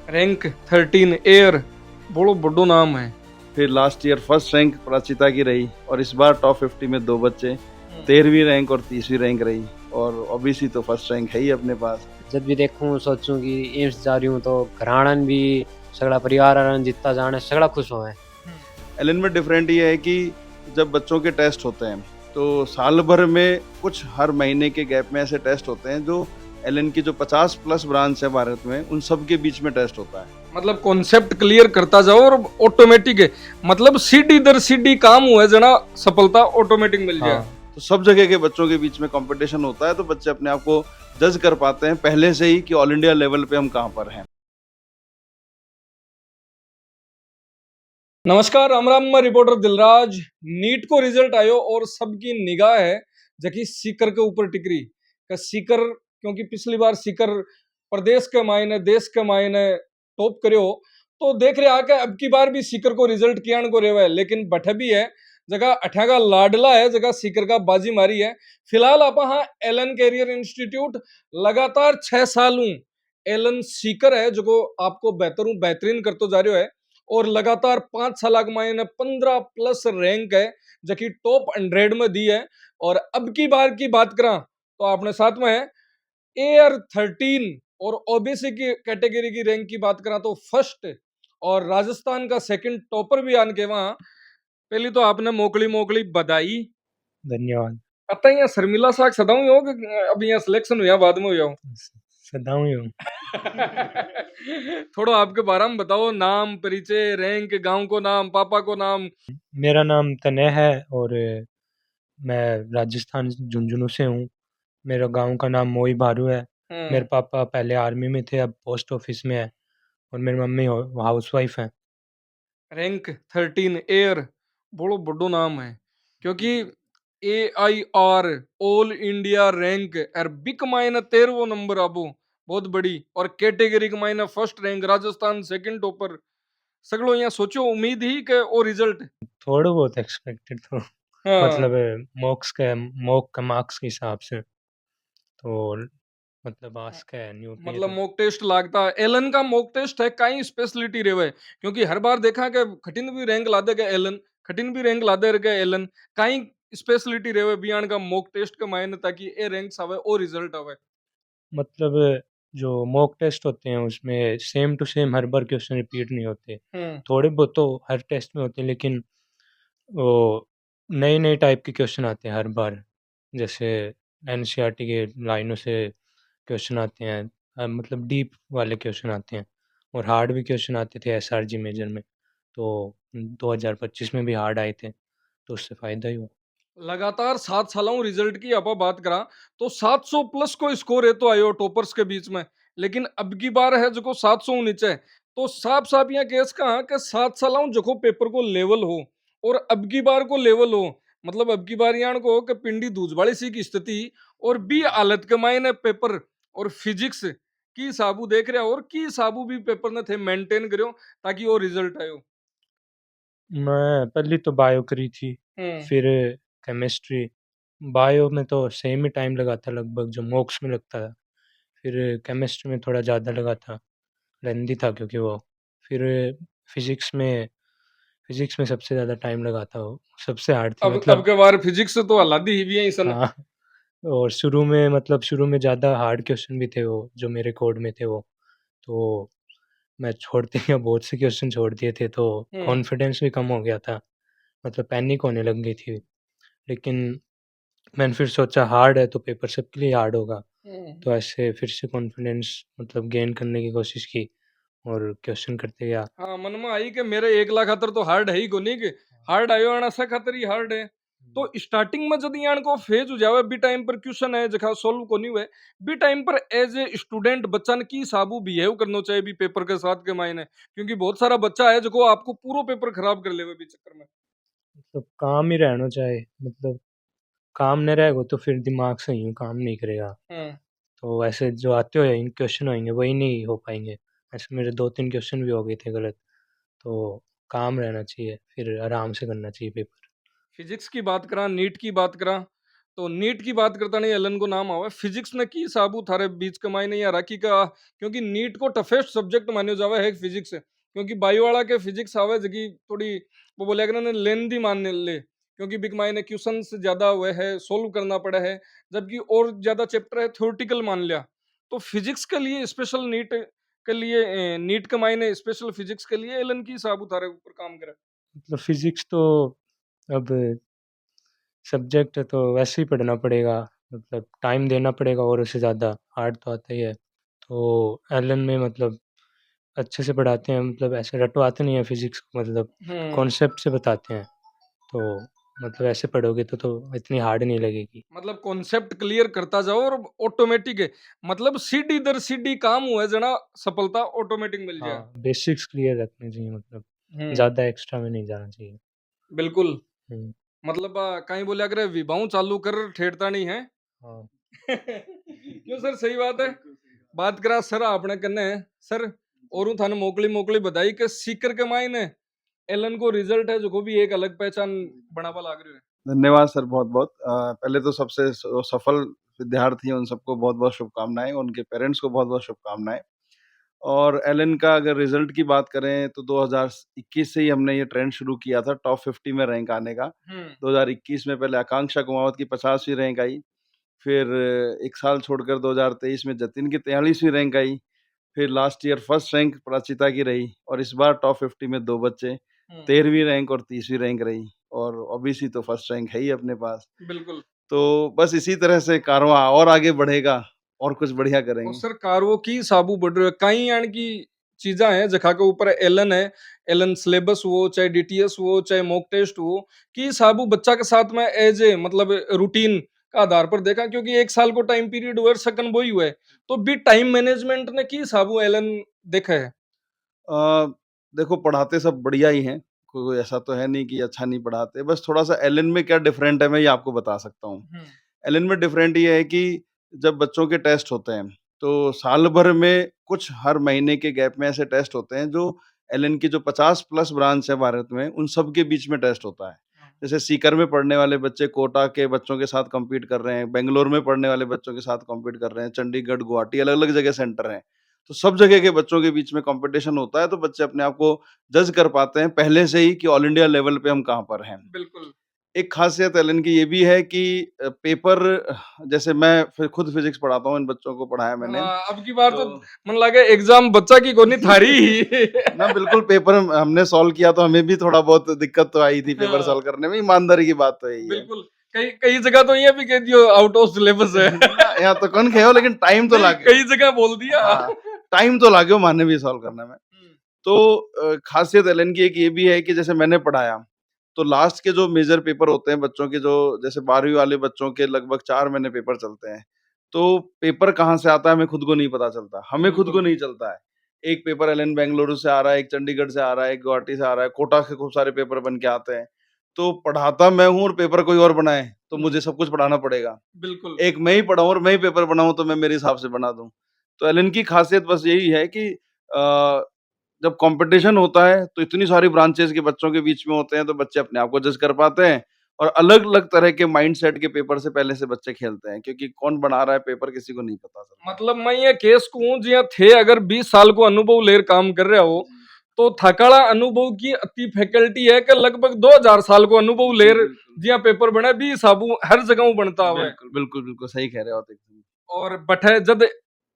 Rank 13 air बड़ो बड़ो नाम है। फिर लास्ट ईयर फर्स्ट रैंक प्राचिता की रही और इस बार टॉप 50 में 2 बच्चे, 13वीं रैंक और 30वीं रैंक रही। और ओबीसी तो फर्स्ट रैंक है ही अपने पास। जब भी देखूं सोचूं कि एम्स जा रही हूं तो घराणन भी सगला परिवार आरन जितना जाने सगला खुश होए। एलन में डिफरेंट ये है कि जब बच्चों के टेस्ट होते हैं तो साल भर में कुछ हर महीने के गैप में ऐसे टेस्ट होते हैं जो एलन की जो 50 प्लस ब्रांच है भारत में उन सब के बीच में टेस्ट होता है। मतलब कॉन्सेप्ट क्लियर करता जाओ और ऑटोमेटिक है, मतलब सीडी दर सीडी काम हुआ जना सफलता ऑटोमेटिक मिल जाए। तो सब जगह के बच्चों के बीच में कंपटीशन होता है तो बच्चे अपने आप को जज कर पाते हैं पहले से ही कि ऑल इंडिया लेवल पे हम कहाँ पर हैं। नमस्कार, राम राम, मैं रिपोर्टर दिलराज। नीट को रिजल्ट आयो और सबकी निगाह है जबकि सीकर के ऊपर टिकरी का सीकर, क्योंकि पिछली बार सीकर प्रदेश के मायने देश के मायने टॉप करो, तो देख रहे आके अब की बार भी सीकर को रिजल्ट किया को रेवा है। लेकिन बठ भी है जगह अठा का लाडला है, जगह सीकर का बाजी मारी है। फिलहाल आप हाँ एलन कैरियर इंस्टीट्यूट लगातार 6 साल एलन सीकर है जो आपको बेहतरीन करते जा रहे है और लगातार 5 साल मायने 15 प्लस रैंक है जबकि टॉप 100 में दी है। और अब की बार की बात करा तो आपने साथ में है एयर 13 और ओबीसी की कैटेगरी की रैंक की बात करा तो फर्स्ट और राजस्थान का सेकंड टॉपर भी आन के वहां। पहली तो आपने मोकली मोकली बधाई। धन्यवाद। पता ही है शर्मिला साग सदाऊ हो कि अब यहाँ सिलेक्शन हुआ बाद में हुआ सदाऊ ही हूँ। थोड़ा आपके बारे में बताओ, नाम परिचय रैंक गांव को नाम पापा को नाम। मेरा नाम तनय है और मैं राजस्थान झुंझुनू से हूँ। मेरा गांव का नाम मोई भारू है। मेरे पापा पहले आर्मी में थे, अब पोस्ट ऑफिस में है और मेरी मम्मी हाउसवाइफ है। रैंक 13 एयर बड़ो बड़ो नाम है क्योंकि AIR all India rank Arabic मायने 13वां नंबर आबो बहुत बड़ी और कैटेगरी के मायने first rank Rajasthan second topper सगलो यहाँ सोचो उम्मीद ही के ओ रिजल्ट थोड़ा बहुत एक्सपेक्टेड तो मतलब मॉक का मार्क्स के हिसाब से तो मतलब आस्क है न्यू पे मतलब मॉक टेस्ट लागता है। एलन का मॉक टेस्ट है कई स्पेशलिटी रेवे क्योंकि हर बार देखा कि खटिन भी रैंक ला देगा एलन, खटिन भी रैंक ला देगा एलन, कई स्पेशलिटी रेवे बियान का मॉक टेस्ट के मायने ताकि ए रैंक्स आवे और रिजल्ट आवे। मतलब जो मॉक टेस्ट होते हैं उसमें सेम टू सेम हर बार क्वेश्चन रिपीट नहीं होते। थोड़े बहुत तो हर टेस्ट में होते हैं लेकिन वो नए नए टाइप के क्वेश्चन आते हैं हर बार। जैसे एनसीईआरटी के लाइनों से क्वेश्चन आते हैं, मतलब डीप वाले क्वेश्चन आते हैं और हार्ड भी क्वेश्चन आते थे एसआरजी मेजर में। तो 2025 में भी हार्ड आए थे तो उससे फ़ायदा ही हुआ। लगातार 7 सालों रिजल्ट की आप बात करा तो 700 प्लस को स्कोर है तो आयो टॉपर्स के बीच में। लेकिन अब की बार है जो 700 नीचे तो साफ साफ यहाँ केस कहा कि 7 सालों जो पेपर को लेवल हो और अब की बार को लेवल हो, मतलब अब की बार यहाँ को कि पिंडी दूजबाड़ी सी की स्थिति और बी हालत के मायने पेपर और फिजिक्स की साबू देख रहे और की साबू भी पेपर ने थे मेंटेन करो ताकि वो रिजल्ट आयो। मैं पहली तो बायो करी थी, फिर केमिस्ट्री। बायो में तो सेम ही टाइम लगा था लगभग जो मॉक्स में लगता था। फिर केमिस्ट्री में थोड़ा ज़्यादा लगा था, लेंदी था क्योंकि वो। फिर फिजिक्स में सबसे ज़्यादा टाइम लगा था, वो सबसे हार्ड थी अब मतलब। के बार फिजिक्स तो हलादी ही भी है सन। हाँ, और शुरू में ज़्यादा हार्ड क्वेश्चन भी थे वो जो मेरे कोड में थे वो। तो मैं छोड़ते ही बहुत से क्वेश्चन छोड़ दिए थे तो कॉन्फिडेंस भी कम हो गया था, मतलब पैनिक होने लग गई थी। लेकिन मैंने फिर सोचा हार्ड है तो पेपर सबके लिए हार्ड होगा, तो ऐसे फिर से कॉन्फिडेंस मतलब गेन करने की कोशिश की और क्वेश्चन करते गया। हाँ मन में आई कि मेरे 1 लाख खातर तो हार्ड है ही को नहीं कि हार्ड आयो आना सा खातर ही हार्ड है। तो स्टार्टिंग में जब यान को फेज हो जावे बी टाइम पर क्वेश्चन है जखा सोल्व को नहीं हुए बी टाइम पर एज ए स्टूडेंट बच्चा ने की साबू बिहेव करना चाहिए भी पेपर के साथ के मायने, क्योंकि बहुत सारा बच्चा है जो आपको पूरा पेपर खराब कर लेवे भी चक्कर में। मतलब काम ही रहना चाहिए, मतलब काम नहीं रहेगा तो फिर दिमाग से यूँ काम नहीं करेगा। तो ऐसे जो आते हो इन क्वेश्चन होंगे वही नहीं हो पाएंगे। ऐसे मेरे 2-3 क्वेश्चन भी हो गए थे गलत। तो काम रहना चाहिए, फिर आराम से करना चाहिए पेपर। फिजिक्स की बात करा, नीट की बात करा तो नीट की बात करता नहीं एलन को नाम आवा फिजिक्स ने की साबू थारे बीच कमाई नहीं आ राखी का क्योंकि नीट को टफेस्ट सब्जेक्ट मान्यो जावे है फिजिक्स क्योंकि बायो वाला के फिजिक्स आवे जगी थोड़ी वो बोले अगर लेंदी मान ले क्योंकि बिग माई ने क्वेश्चन ज्यादा हुए है सोल्व करना पड़ा है जबकि और ज्यादा चैप्टर है थ्योरेटिकल मान लिया तो फिजिक्स के लिए स्पेशल नीट के लिए नीट के मायने स्पेशल फिजिक्स के लिए एलन की साबू थारे ऊपर काम करे मतलब फिजिक्स तो अब सब्जेक्ट है तो वैसे ही पढ़ना पड़ेगा, मतलब टाइम देना पड़ेगा और उससे ज़्यादा हार्ड तो आता ही है। तो एलन में मतलब अच्छे से पढ़ाते हैं, मतलब ऐसे रटवाते नहीं है फिजिक्स को, मतलब कॉन्सेप्ट से बताते हैं। तो मतलब ऐसे पढ़ोगे तो इतनी हार्ड नहीं लगेगी। मतलब कॉन्सेप्ट क्लियर करता जाओ और ऑटोमेटिक है मतलब सीडी दर सीडी काम हुआ है जना सफलता ऑटोमेटिक मिल जाए। हाँ, बेसिक्स क्लियर रखने चाहिए, मतलब हम्म ज़्यादा एक्स्ट्रा में नहीं जाना चाहिए। बिल्कुल हम्म, मतलब कहीं बोले अगर विभाऊ चालू कर ठेठता नहीं है हाँ क्यों सर सही बात है बात करा सर आपने कन्ने सर और थाने मोकली मोकली बधाई के सीकर के मायने एलन को रिजल्ट है जो भी एक अलग पहचान बनावा लाग रही है। धन्यवाद सर, बहुत बहुत। पहले तो सबसे सफल विद्यार्थी हैं, उन सबको बहुत बहुत शुभकामनाएं, उनके पेरेंट्स को बहुत बहुत शुभकामनाएं। और एलन का अगर रिजल्ट की बात करें तो 2021 से ही हमने ये ट्रेंड शुरू किया था टॉप 50 में रैंक आने का। 2021 में पहले आकांक्षा कुमावत की 50वीं रैंक आई, फिर एक साल छोड़कर 2023 में जतिन की 43वीं रैंक आई, फिर लास्ट ईयर फर्स्ट रैंक प्राचिता की रही और इस बार टॉप 50 में 2 बच्चे, 13वीं रैंक और 30वीं रैंक रही और ओबीसी तो फर्स्ट रैंक है ही अपने पास। बिल्कुल तो बस इसी तरह से कारवां और आगे बढ़ेगा और कुछ बढ़िया और करेंगे। सर कारवो की साबू बढ़ रहे कई यानी की चीजा है जखा के ऊपर एलन है एलन सिलेबस हो चाहे डीटीएस हो चाहे मॉक टेस्ट हो कि साबू बच्चा के साथ में एज ए मतलब रूटीन का आधार पर देखा क्योंकि एक साल को टाइम पीरियड हुआ सेकंड वही हुआ है तो भी टाइम मैनेजमेंट ने की साबू एलन देखा है। अ, देखो पढ़ाते सब बढ़िया ही हैं, कोई ऐसा तो है नहीं कि अच्छा नहीं पढ़ाते, बस थोड़ा-सा एलन में क्या डिफरेंट है मैं ये आपको बता सकता हूँ। एलन में डिफरेंट ये है कि जब बच्चों के टेस्ट होते हैं, तो साल भर में कुछ हर महीने के गैप में ऐसे टेस्ट होते हैं जो एलन की जो 50 प्लस ब्रांच है भारत में, उन सब के बीच में टेस्ट होता है। जैसे सीकर में पढ़ने वाले बच्चे कोटा के बच्चों के साथ कम्पीट कर रहे हैं, बेंगलोर में पढ़ने वाले बच्चों के साथ कम्पीट कर रहे हैं, चंडीगढ़, गुवाहाटी अलग-अलग जगह सेंटर हैं। तो सब जगह के बच्चों के बीच में कॉम्पिटिशन होता है, तो बच्चे अपने आप को जज कर पाते हैं पहले से ही कि ऑल इंडिया लेवल पे हम कहाँ पर हैं। बिल्कुल एक खासियत एलन की ये भी है कि पेपर जैसे मैं फिर खुद फिजिक्स पढ़ाता हूँ, इन बच्चों को पढ़ाया मैंने। अब की बार तो तो मन लगे एग्जाम बच्चा की कोनी थारी ही ना बिल्कुल पेपर हमने सॉल्व किया तो हमें भी थोड़ा बहुत दिक्कत तो आई थी पेपर सॉल्व करने में, ईमानदारी की बात तो यही है। बिल्कुल कई कई जगह तो ये भी कह दियो आउट ऑफ सिलेबस है ना, यहाँ तो कौन खेलो लेकिन टाइम तो लागे। कई जगह बोल दिया। हाँ, टाइम तो लागे माने भी सॉल्व करने में। तो खासियत एलन की एक ये भी है कि जैसे मैंने पढ़ाया तो लास्ट के जो मेजर पेपर होते हैं बच्चों के, जो जैसे 12वीं वाले बच्चों के लगभग 4 महीने पेपर चलते हैं, तो पेपर कहाँ से आता है हमें खुद को नहीं पता चलता, हमें खुद को नहीं चलता है। एक पेपर एलन बेंगलुरु से आ रहा है, एक चंडीगढ़ से आ रहा है, एक गुवाहाटी से आ रहा है, कोटा से खूब सारे पेपर बन के आते हैं। तो पढ़ाता मैं हूँ और पेपर कोई और बनाए तो मुझे सब कुछ पढ़ाना पड़ेगा। बिल्कुल एक मैं ही पढ़ाऊँ और मैं ही पेपर बनाऊँ तो मैं मेरे हिसाब से बना दूँ। तो एलन की खासियत बस यही है कि जब कंपटीशन होता है तो इतनी सारी ब्रांचेस के बच्चों के बीच में होते हैं तो बच्चे अपने आप को जज कर पाते हैं और अलग-अलग तरह के माइंडसेट के पेपर से पहले से बच्चे खेलते हैं क्योंकि कौन बना रहा है पेपर किसी को नहीं पता चलता। मतलब मैं ये केस कहूं जिया थे अगर 20 साल को अनुभव लेर काम कर रहे हो तो थकाड़ा अनुभव की अति फैकल्टी है कि लगभग 2000 साल को अनुभव लेर जिया पेपर बना भी साबू हर जगह बनता हुआ है। बिल्कुल, बिल्कुल, बिल्कुल सही कह रहे हो आप एकदम। और बठे जद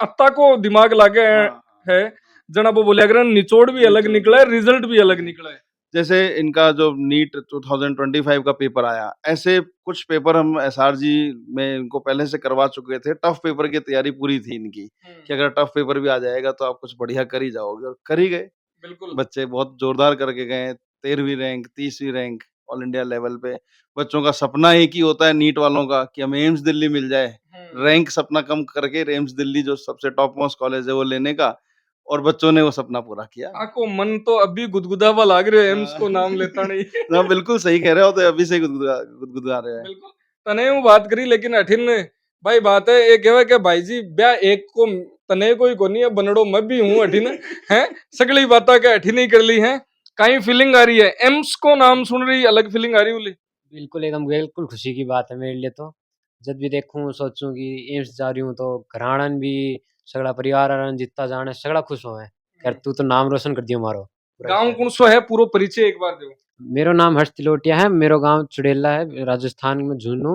अत्ता को दिमाग लागे हाँ, है जना वो बोले अगर निचोड़ भी अलग निकला है रिजल्ट भी अलग निकला है। जैसे इनका जो नीट 2025 का पेपर आया, ऐसे कुछ पेपर हम एसआरजी में इनको पहले से करवा चुके थे। टफ पेपर की तैयारी पूरी थी इनकी कि अगर टफ पेपर भी आ जाएगा तो आप कुछ बढ़िया कर ही जाओगे और कर ही गए। बिल्कुल बच्चे बहुत जोरदार करके गए, 13वीं रैंक, 30वीं रैंक ऑल इंडिया लेवल पे। बच्चों का सपना एक ही होता है नीट वालों का कि हमें एम्स दिल्ली मिल जाए। रैंक सपना कम करके एम्स दिल्ली जो सबसे टॉप मोस्ट कॉलेज है वो लेने का, और बच्चों ने वो सपना पूरा किया। आको मन तो अभी गुदगुदावा लाग रहे हो एम्स को नाम लेता नहीं ना बिल्कुल सही कह रहे हो, तो अभी से ही गुदगुदा रहे हैं। बिल्कुल तने हूँ बात करी लेकिन अठिन भाई बात है एक है कि भाई जी ब्याह एक को तने कोई को नहीं है बनड़ो मैं भी हूँ अठिन है सगली बातें के अठिन ही कर ली है कहीं फीलिंग आ रही है एम्स को नाम सुन रही अलग फीलिंग आ रही बोली। बिल्कुल एकदम बिल्कुल खुशी की बात है मेरे लिए तो। जब भी देखूं सोचूं कि एम्स जा रही हूँ तो घराणन भी सगड़ा परिवार आरन जितना जाने सगड़ा खुश होवे यार तू तो नाम रोशन कर दियो मारो पूरा गांव शहर कौन में। सो है पूरा परिचय एक बार दो। मेरो नाम हर्ष तिलोटिया है, मेरो गांव चुड़ेला है, राजस्थान में झुंझुनू।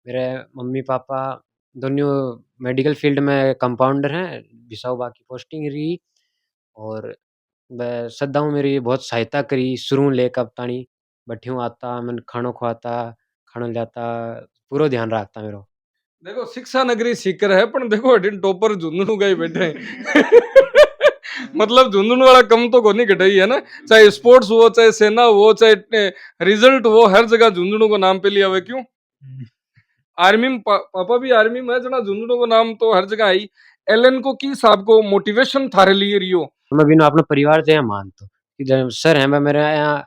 मेरे मम्मी पापा दोनों मेडिकल फील्ड में कंपाउंडर हैं, बिसाऊ की पोस्टिंग रही। और मैं सदाऊ मेरी बहुत सहायता करी शुरू लेकर अब ताणी बठियों आता मन खानो खवाता खानो लाता पूरा ध्यान रखता मेरो। देखो शिक्षा नगरी सीकर है पर देखो अडिन टॉपर झुंझुनू गए बैठे हैं। मतलब झुंझुनू वाला कम तो कोनी घटाई है ना, चाहे स्पोर्ट्स हो चाहे सेना हो चाहे रिजल्ट हो, हर जगह झुंझुनू को नाम पे लिया हुआ क्यों। आर्मी में पापा भी आर्मी में है जना, झुंझुनू को नाम तो हर जगह आई। एलन को की साहब को मोटिवेशन थारे लिए रियो। मैं बिना अपना परिवार से मानतो कि जब सर है मैं मेरे यहाँ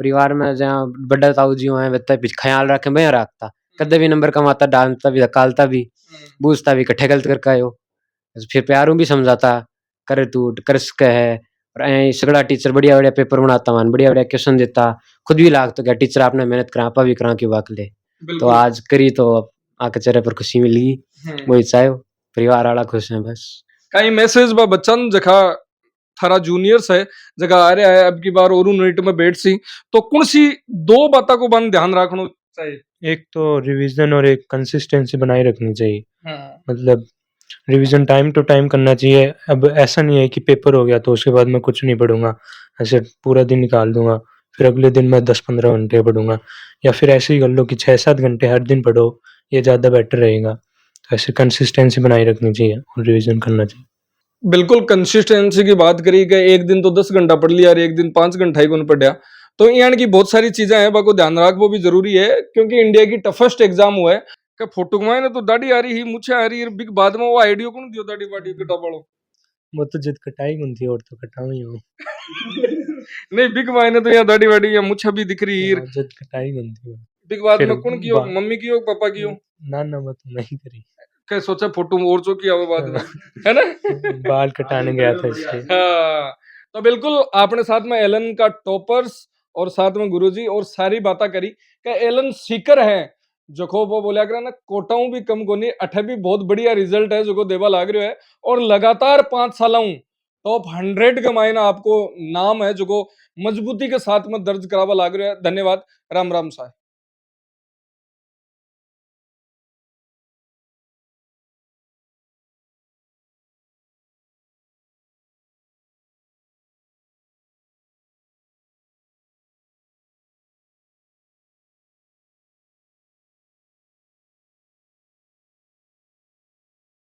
परिवार में जहाँ बड़ा ताऊ जी हैं वत्ता भी ख्याल रखे मैं रखता कदे भी नंबर कमाता डालता भी धकालता भी बूझता भी कट्ठे गलत करके आयो फिर प्यारों भी समझाता करे तू कर सके है। और ऐ सगड़ा टीचर बढ़िया बढ़िया पेपर बनाता मान बढ़िया बढ़िया क्वेश्चन देता खुद भी लाग तो क्या टीचर आपने मेहनत करा आपा भी करा की बात ले तो बिल्कुल। आज करी तो आके चेहरे पर खुशी मिली वही चाहे परिवार वाला खुश है बस। कई मैसेज बा बच्चन जखा थारा जूनियर्स है जगह आ रहा है अब की बार और यूनिट में बैठ सी तो कौन सी दो बातों को बन ध्यान रखना चाहिए। एक तो रिवीजन और एक कंसिस्टेंसी बनाए रखनी चाहिए। हाँ। मतलब रिवीजन टाइम टू टाइम करना चाहिए। अब ऐसा नहीं है कि पेपर हो गया तो उसके बाद मैं कुछ नहीं पढ़ूंगा, ऐसे पूरा दिन निकाल दूंगा फिर अगले दिन मैं 10-15 घंटे पढ़ूंगा, या फिर ऐसे ही कर लो कि 6-7 घंटे हर दिन पढ़ो, ये ज़्यादा बेटर रहेगा। तो ऐसे कंसिस्टेंसी बनाए रखनी चाहिए और रिवीजन करना चाहिए। बिल्कुल कंसिस्टेंसी की बात करी कि एक दिन तो 10 घंटा पढ़ लिया और एक दिन 5 घंटा ही कौन पढ़ा, तो यानी कि बहुत सारी चीजें हैं बाको ध्यान रख वो भी जरूरी है क्योंकि इंडिया की टफेस्ट एग्जाम हुआ है कि फोटो कमाए ना तो दाढ़ी आ रही ही मुझे आ रही है बिग बाद में वो आइडियो कौन दियो दाढ़ी वाड़ी कटा पड़ो। वो तो जिद कटाई कौन थी और तो कटाऊ ही हूँ। नहीं बिग मायने तो यहाँ दाढ़ी वाड़ी या मुझा भी दिख रही है। जिद कटाई कौन थी बिग बाद फिर में कौन कियो मम्मी कियो पापा कियो ना ना मैं तो नहीं करी। क्या सोचा फोटो और जो किया वो बाद में है ना। बाल कटाने गया था इसलिए। हाँ तो बिल्कुल आपने साथ में एलन का टॉपर्स और साथ में गुरुजी और सारी बातें करी कि एलन सीकर है जो को वो बोलिया करा ना कोटाऊ भी कम कोनी अठे भी बहुत बढ़िया रिजल्ट है जो को देवा लाग रहा है और लगातार 5 सालों टॉप 100 के मायने आपको नाम है जो को मजबूती के साथ में दर्ज करावा लाग रहा है। धन्यवाद। राम राम साहब।